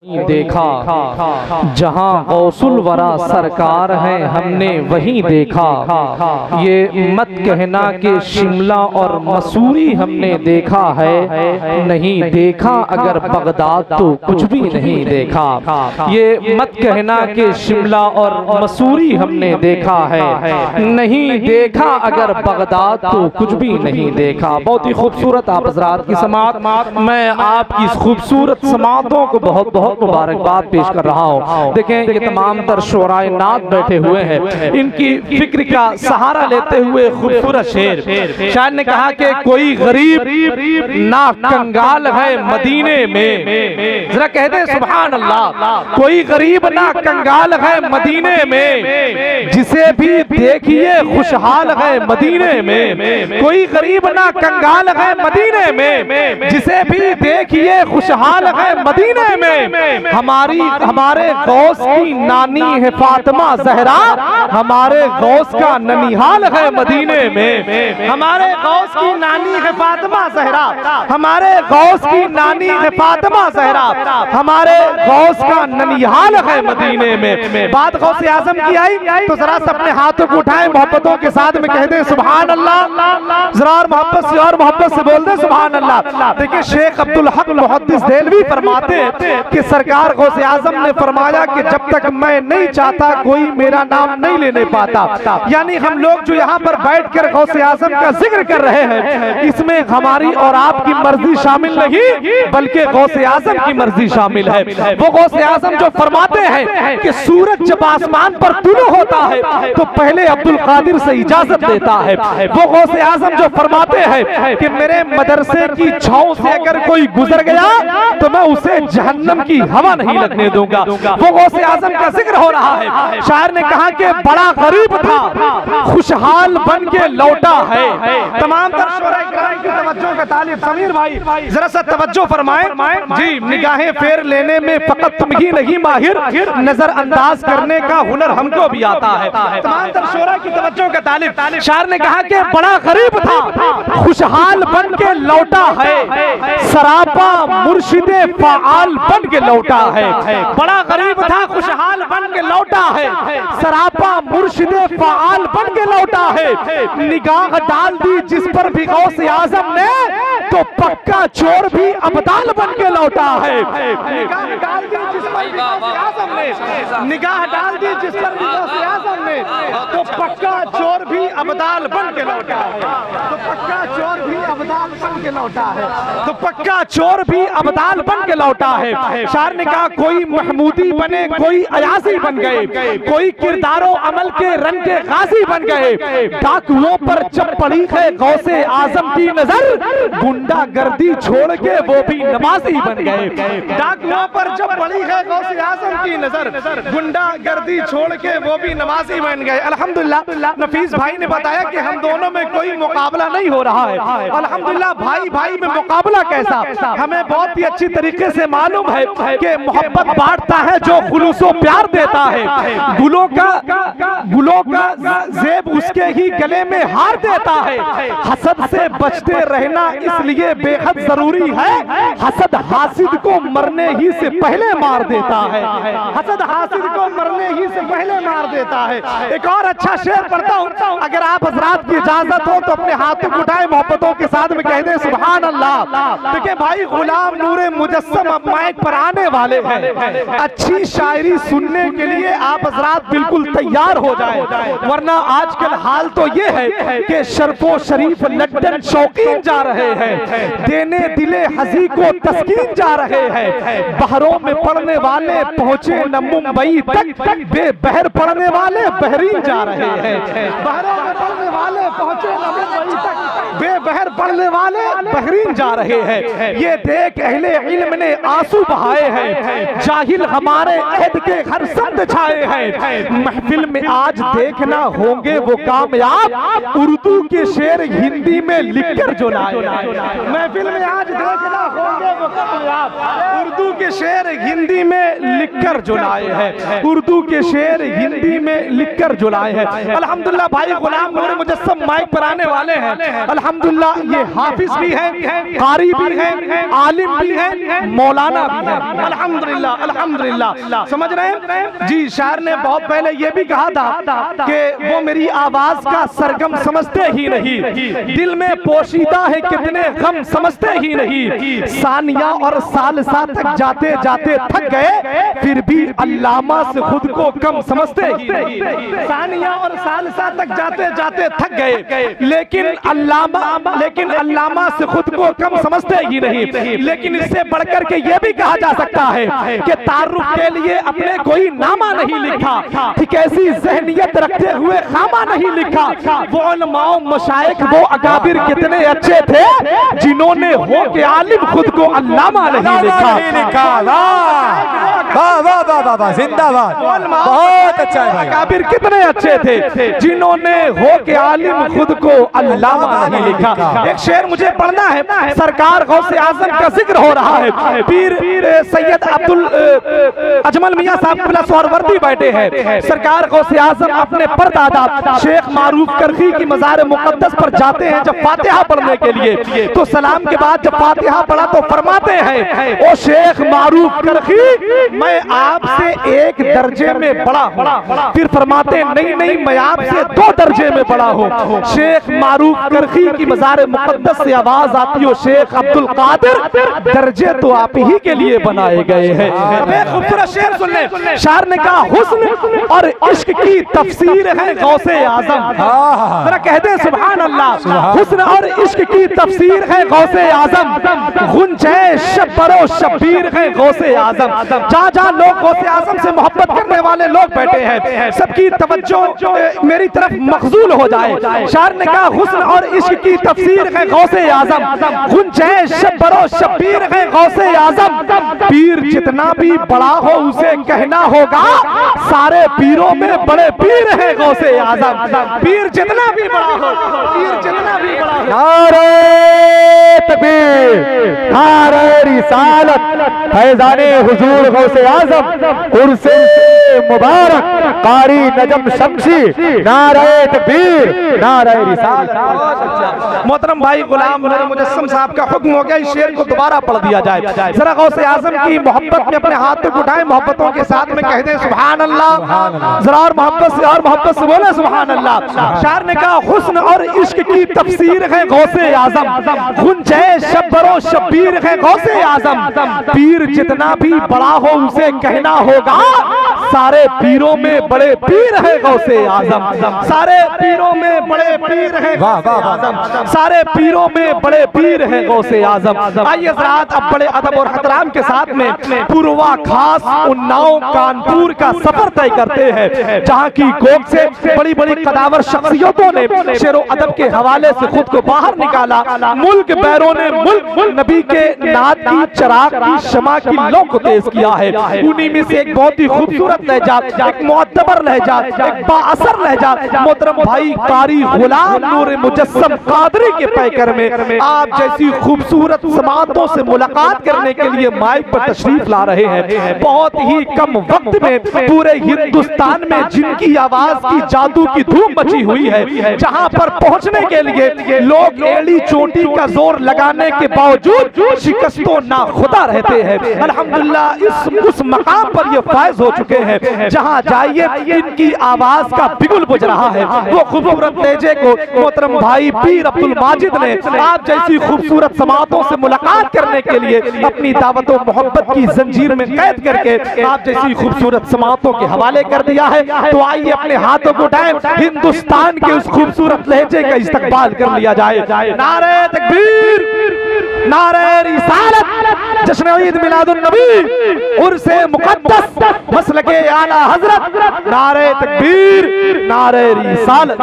देखा जहां गौसुल वरा सरकार है हमने वहीं देखा। ये मत कहना कि शिमला और मसूरी हमने देखा है, नहीं देखा अगर बगदाद तो कुछ भी नहीं देखा। ये मत कहना कि शिमला और मसूरी हमने देखा है, नहीं देखा अगर बगदाद तो कुछ भी नहीं देखा। बहुत ही खूबसूरत आप हज़रात की समात, मैं आपकी खूबसूरत समातों को बहुत बहुत मुबारकबाद पेश कर रहा हूँ। देखें ये तमाम तर शोराए नात बैठे हुए हैं, इनकी फिक्र का सहारा लेते हुए खूबसूरत शेर शायर ने कहा कि कोई गरीब ना कंगाल है मदीने में। जरा कहते हैं सुभान अल्लाह। कोई गरीब ना कंगाल है मदीने में, जिसे भी देखिए खुशहाल है मदीने में। कोई गरीब ना कंगाल है मदीने में, जिसे भी देखिए खुशहाल है मदीने में। हमारे गौस की नानी है फातिमा ज़हरा, हमारे गौस का ननिहाल है मदीने में। हमारे गौस की नानी है फातिमा ज़हरा, हमारे गौस की नानी है फातिमा ज़हरा, हमारे गौस का ननिहाल है मदीने में। बात गौस आज़म की आई तो जरा अपने हाथों को उठाएं, मोहब्बतों के साथ में कह दें सुभान अल्लाह। जरा मोहब्बत से और मोहब्बत से बोल दें सुभान अल्लाह। देखिए शेख अब्दुल हक मुहद्दिस देलवी फरमाते कि सरकार गौस आज़म ने फरमाया कि जब तक मैं नहीं चाहता कोई मेरा नाम नहीं लेने पाता। यानी हम लोग जो यहाँ पर बैठकर गौस आज़म का जिक्र कर रहे हैं, इसमें हमारी और आपकी मर्जी शामिल नहीं बल्कि गौस आज़म की मर्जी शामिल है। वो गौस आज़म जो फरमाते हैं कि सूरज जब आसमान पर तुलू होता है तो पहले अब्दुल कादिर से इजाजत देता है। वो गौस आज़म जो फरमाते हैं कि मेरे मदरसे की छांव से अगर कोई गुजर गया तो मैं उसे जहन्नम की हवा नहीं लगने दूंगा। वो गौस आज़म का जिक्र हो रहा है। शायर ने कहा कि बड़ा गरीब था खुशहाल बन के लौटा है। तमाम की तवज्जो का तालिब समीर भाई जरा सा तवज्जो फरमाएं जी। निगाहें फेर लेने में फकत तुम ही नहीं माहिर, नजर अंदाज करने का हुनर हमको भी आता है। तमाम शोरा की तवज्जो का तालिब शायर ने कहा कि बड़ा गरीब था खुशहाल बन के लौटा है, सरापा मुर्शिदे फाआल बन के लौटा है। बड़ा गरीब था खुशहाल बन के लौटा है, सरापा मुर्शिदे फाआल बन के लौटा है। निगाह डाल दी जिस पर भी गौस आज़म ने तो पक्का चोर भी अबदाल बन के लौटा है। निगाह डाल दी जिस पर भी गौस आज़म ने, निगाह डाल दी जिस पर भी गौस आज़म ने तो पक्का चोर भी अबदाल बन के लौटा है। तो पक्का चोर भी अबदाल बन के लौटा है। तो पक्का चोर भी अबदाल बन के लौटा है। शायर ने कहा कोई महमूदी बने कोई अयासी बन गए, कोई किरदारों अमल के रंग के गाजी बन गए। डाकुओं पर जब पड़ी है गौसे आज़म की नजर, गुंडा गर्दी छोड़ के वो भी नमाजी बन गए। डाकुओं पर जब पड़ी है गौसे आज़म की नजर, गुंडा गर्दी छोड़ के वो भी नमाजी बन गए। अल्हम्दुलिल्लाह नफीस भाई ने बताया कि हम दोनों में कोई मुकाबला नहीं हो रहा है। अल्हम्दुलिल्लाह भाई भाई में मुकाबला कैसा, हमें बहुत ही अच्छी तरीके से मालूम है कि मोहब्बत बांटता है जो खुलूसो प्यार देता है। गुलों का जेब उसके ही गले में हार देता है। हसद से बचते रहना इसलिए बेहद जरूरी है, हसद हासिद को मरने ही से पहले मार देता है। हसद हासिद को मरने ही से पहले मार देता है। एक और अच्छा शेर पढ़ता हूँ, अगर आप हजरात की इजाजत हो तो अपने हाथों को उठाए मोहब्बतों के साथ में कह दे सुभान अल्लाह। देखिए भाई गुलाम नूरे मुजस्सम अब माइक पर आने वाले हैं। अच्छी शायरी सुनने के लिए आप हजरात बिल्कुल तैयार हो जाएं, वरना आजकल हाल तो ये है कि शर्फो शरीफ लंदन शौकीन जा रहे हैं, देने दिले हजी को तस्कीन जा रहे हैं। बहरों में पढ़ने वाले पहुंचे न मुंबई तक, बेबहर पढ़ने वाले बहरीन जा रहे हैं। बहरों में पढ़ने वाले पहुंचे न मुंबई तक, बेबहर पढ़ने वाले बहरीन जा रहे हैं। ये देख अहले इल्म ने आंसू बहाए हैं, जाहिल हमारे अहद के हर संत छाए हैं। महफिल में आज देखना होंगे वो कामयाब, उर्दू के शेर हिंदी में लिखकर जो लाए। महफिल में आज देखना होंगे वो कामयाब, उर्दू के शेर हिंदी में लिखकर जो लाए हैं। उर्दू के शेर हिंदी में लिखकर जो लाए हैं। अल्हम्दुलिल्लाह भाई गुलाम नूर मुजस्सम माइक पर आने वाले हैं। अल्हम्दुलिल्लाह ये हाफिज भी हैं, कारी भी हैं, आलिम भी हैं, मौलाना भी हैं। अल्हम्दुलिल्लाह अल्हम्दुलिल्लाह। समझ रहे हैं जी। शायर ने बहुत पहले ये भी कहा था कि वो मेरी आवाज का सरगम समझते ही नहीं, दिल में पोशीदा है कितने गम समझते ही नहीं। सानिया और सालसा तक जाते जाते थक गए, फिर भी अल्लामा से खुद को कम समझते ही नहीं। सानिया और सालसा तक जाते जाते थक गए, लेकिन अल्लामा से खुद को कम समझते ही नहीं। लेकिन इससे बढ़कर के ये भी कहा जा सकता है कि तारुफ के लिए अपने कोई नामा नहीं लिखा, ठीक ऐसी ज़हनियत रखते हुए खामा नहीं लिखा। वो उलमाओ मशाइख वो अकाबिर कितने अच्छे थे, जिन्होंने हो के आलिम खुद को अल्लामा नहीं लिखा। जिंदाबाद, बहुत अच्छा है भाई। अकाबिर कितने अच्छे थे, जिन्होंने हो के आलिम खुद को अल्लामा नहीं लिखा। एक शेर मुझे पढ़ना है। सरकार गौसे आजम का जिक्र हो रहा है। पीर सैयद अब्दुल अजमल मियां साहब सोहरवर्दी बैठे हैं। सरकार गौसे आजम अपने परदादा शेख मारूफ करखी की मज़ार मुक़द्दस पर जाते हैं जब फातिहा पढ़ने के लिए। तो सलाम के बाद जब फातिहा पढ़ा तो फरमाते हैं, ओ शेख मारूफ करखी, मैं आपसे एक दर्जे में बड़ा हूँ। फिर फरमाते नहीं नहीं, मैं आपसे 2 दर्जे में बड़ा हूँ। शेख मारूफ करखी की मज़ार मुक़द्दस से आवाज आती हो, शेख अब्दुल कादिर, दर्जे तो आप ही के लिए बनाए गए हैं। खूबसूरत शेर सुन ले। शायर ने कहा, हुस्न और इश्क की तफसीर है गौसे आजम। जरा कहते हैं सुभान अल्लाह। हुस्न और इश्क की तफसीर है गौसे आजम, गुंजे शब्बरो शब्बीर है गौसे आजम। जहाँ जहाँ लोग गौसे आजम से मोहब्बत करने वाले लोग बैठे हैं, सबकी तवज्जो मेरी तरफ मखजूल हो जाए। शायर ने कहा, हुस्न और इश्क की तफसीर है गौसे आजम, गुंजे शब्बरो शब्बीर है गौसे आजम। पीर जितना भी बड़ा हो उसे कहना होगा, सारे पीरों में बड़े पीर है गौसे आजम। पीर जितना भी बड़ा हो, पीर जितना भी बड़ा हो। नारे तकबीर, नारे रिसालत, फैज़ाने हुजूर गौसे आजम, उर्से मुबारक, कारी नजम शमशी, नारे तकबीर, नारे रिसालत। मोहतरम भाई गुलाम नूर मुजस्सम साहब का हुक्म हो गया, इस शेर को दोबारा पढ़ दिया जाए। जरा गौसे आजम की मोहब्बत में अपने हाथ तक उठाएं, मोहब्बतों के साथ में कहते हैं सुभान अल्लाह। जरा और मोहब्बत से बोले सुभान अल्लाह। शायर ने कहा, हुस्न और इश्क की तफसीर है गौसे आजम, गुंजे शब्बरो शब्बीर है गौसे आजम। पीर जितना भी बड़ा हो उसे कहना होगा, सारे पीरों में बड़े पीर है गौसे आजम। सारे पीरों में बड़े पीर है आजम, सारे पीरों में बड़े पीर है गौसे आजम। आइए ज़रात अब बड़े अदब और एहतराम के साथ में पूर्वा खास उन्नाव कानपुर का सफर तय करते हैं, जहाँ की गोद से बड़ी बड़ी कदावर शख्सियतों ने शेरो अदब के हवाले से खुद को बाहर निकाला। मुल्क बैरों ने मुल्क नबी के नात की चराग की शमा की लौ को तेज किया है। उन्हीं में से एक बहुत ही खूबसूरत लहजा, एक मुअत्तबर लहजा, एक बाअसर लहजा मोहतरम भाई कारी गुलाम नूर मुजस्सम कादरी के पैकर में आप जैसी खूबसूरत समातों से मुलाकात करने के लिए माइक पर तशरीफ ला रहे हैं। बहुत ही कम वक्त में पूरे हिंदुस्तान में जिनकी आवाज की जादू की धूम मची हुई है, जहां पर पहुंचने के लिए लोग एड़ी चोटी का जोर लगाने के बावजूद शिकस्तों ना खुदा रहते हैं। अल्हम्दुलिल्लाह उस मकाम पर ये फायज हो चुके हैं, जहां जाइए इनकी आवाज का बिगुल बुझ रहा है। वो खूबसूरत लहजे को मोहतरम भाई पीर अब्दुल माजिद ने आप जैसी खूबसूरत समातों से मुलाकात करने के लिए अपनी दावत और मोहब्बत की जंजीर में कैद करके आप जैसी खूबसूरत समातों के हवाले कर दिया है। तो आइए अपने हाथों को उठाएं, हिंदुस्तान के उस खूबसूरत लहजे का इस्तकबाल कर लिया जाए। नारे तकबीर, नारे रिसालत, जश्न ईद मिलादुन नबी, उर्से मुक़द्दस, मसलके आला हजरत, नारे तकबीर, नारे रिसालत।